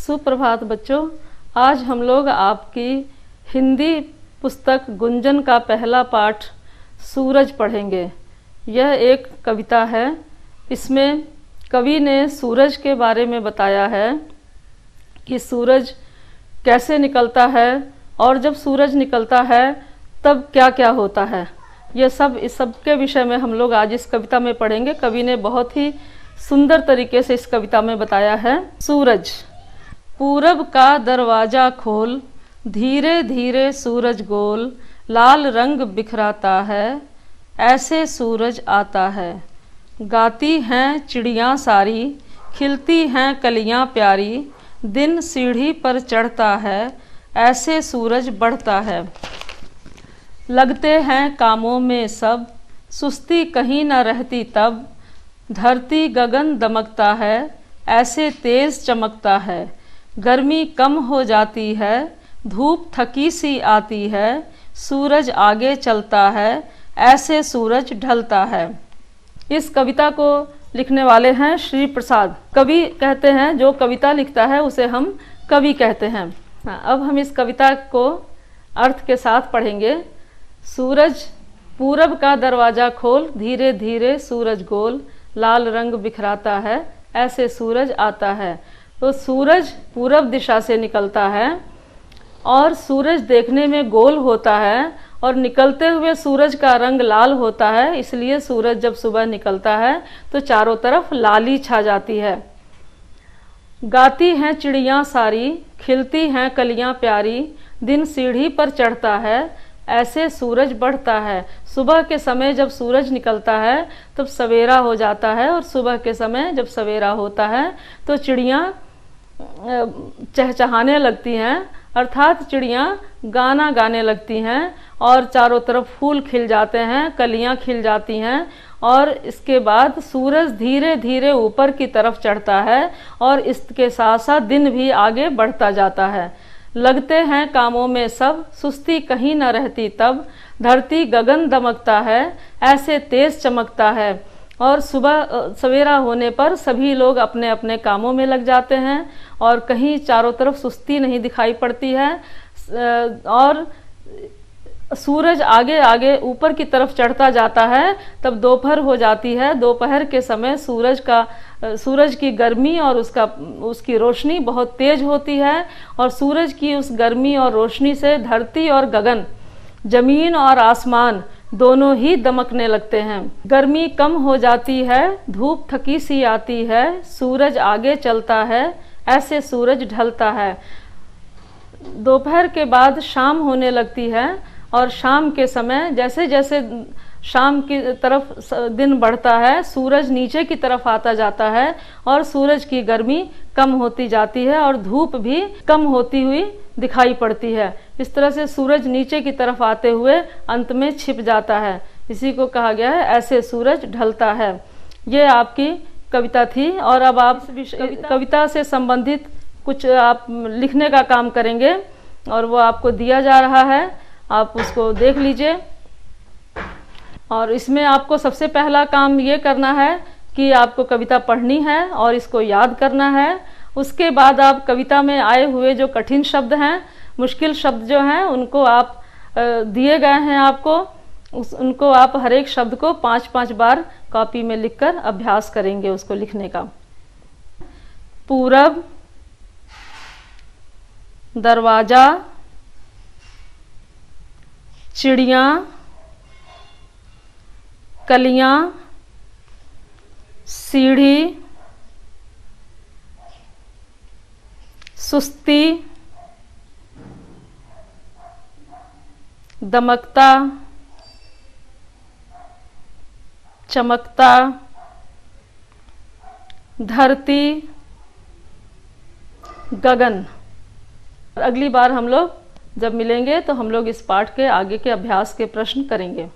सुप्रभात बच्चों, आज हम लोग आपकी हिंदी पुस्तक गुंजन का पहला पाठ सूरज पढ़ेंगे। यह एक कविता है। इसमें कवि ने सूरज के बारे में बताया है कि सूरज कैसे निकलता है और जब सूरज निकलता है तब क्या क्या होता है। ये सब इस सब के विषय में हम लोग आज इस कविता में पढ़ेंगे। कवि ने बहुत ही सुंदर तरीके से इस कविता में बताया है। सूरज। पूरब का दरवाजा खोल, धीरे धीरे सूरज गोल, लाल रंग बिखराता है, ऐसे सूरज आता है। गाती हैं चिड़ियाँ सारी, खिलती हैं कलियाँ प्यारी, दिन सीढ़ी पर चढ़ता है, ऐसे सूरज बढ़ता है। लगते हैं कामों में सब, सुस्ती कहीं न रहती तब, धरती गगन दमकता है, ऐसे तेज चमकता है। गर्मी कम हो जाती है, धूप थकी सी आती है, सूरज आगे चलता है, ऐसे सूरज ढलता है। इस कविता को लिखने वाले हैं श्री प्रसाद। कवि कहते हैं, जो कविता लिखता है उसे हम कवि कहते हैं। अब हम इस कविता को अर्थ के साथ पढ़ेंगे। सूरज। पूरब का दरवाजा खोल, धीरे धीरे सूरज गोल, लाल रंग बिखराता है, ऐसे सूरज आता है। तो सूरज पूरब दिशा से निकलता है और सूरज देखने में गोल होता है और निकलते हुए सूरज का रंग लाल होता है। इसलिए सूरज जब सुबह निकलता है तो चारों तरफ लाली छा जाती है। गाती हैं चिड़ियाँ सारी, खिलती हैं कलियाँ प्यारी, दिन सीढ़ी पर चढ़ता है, ऐसे सूरज बढ़ता है। सुबह के समय जब सूरज निकलता है तब सवेरा हो जाता है और सुबह के समय जब सवेरा होता है तो चिड़ियाँ चहचहाने लगती हैं, अर्थात चिड़ियाँ गाना गाने लगती हैं और चारों तरफ फूल खिल जाते हैं, कलियाँ खिल जाती हैं और इसके बाद सूरज धीरे धीरे ऊपर की तरफ चढ़ता है और इसके साथ साथ दिन भी आगे बढ़ता जाता है। लगते हैं कामों में सब, सुस्ती कहीं न रहती तब, धरती गगन दमकता है, ऐसे तेज चमकता है। और सुबह सवेरा होने पर सभी लोग अपने अपने कामों में लग जाते हैं और कहीं चारों तरफ सुस्ती नहीं दिखाई पड़ती है और सूरज आगे आगे ऊपर की तरफ चढ़ता जाता है। तब दोपहर हो जाती है। दोपहर के समय सूरज की गर्मी और उसकी रोशनी बहुत तेज होती है और सूरज की उस गर्मी और रोशनी से धरती और गगन, जमीन और आसमान दोनों ही दमकने लगते हैं। गर्मी कम हो जाती है, धूप थकी सी आती है, सूरज आगे चलता है, ऐसे सूरज ढलता है। दोपहर के बाद शाम होने लगती है और शाम के समय जैसे जैसे शाम की तरफ दिन बढ़ता है, सूरज नीचे की तरफ आता जाता है और सूरज की गर्मी कम होती जाती है और धूप भी कम होती हुई दिखाई पड़ती है। इस तरह से सूरज नीचे की तरफ आते हुए अंत में छिप जाता है। इसी को कहा गया है ऐसे सूरज ढलता है। ये आपकी कविता थी और अब आप कविता से संबंधित कुछ आप लिखने का काम करेंगे और वो आपको दिया जा रहा है, आप उसको देख लीजिए। और इसमें आपको सबसे पहला काम ये करना है कि आपको कविता पढ़नी है और इसको याद करना है। उसके बाद आप कविता में आए हुए जो कठिन शब्द हैं, मुश्किल शब्द जो हैं, उनको आप दिए गए हैं आपको, उनको आप हर एक शब्द को 5-5 बार कॉपी में लिखकर अभ्यास करेंगे उसको लिखने का। पूरब, दरवाजा, चिड़ियाँ, कलियाँ, सीढ़ी, सुस्ती, दमकता, चमकता, धरती, गगन। अगली बार हम लोग जब मिलेंगे तो हम लोग इस पाठ के आगे के अभ्यास के प्रश्न करेंगे।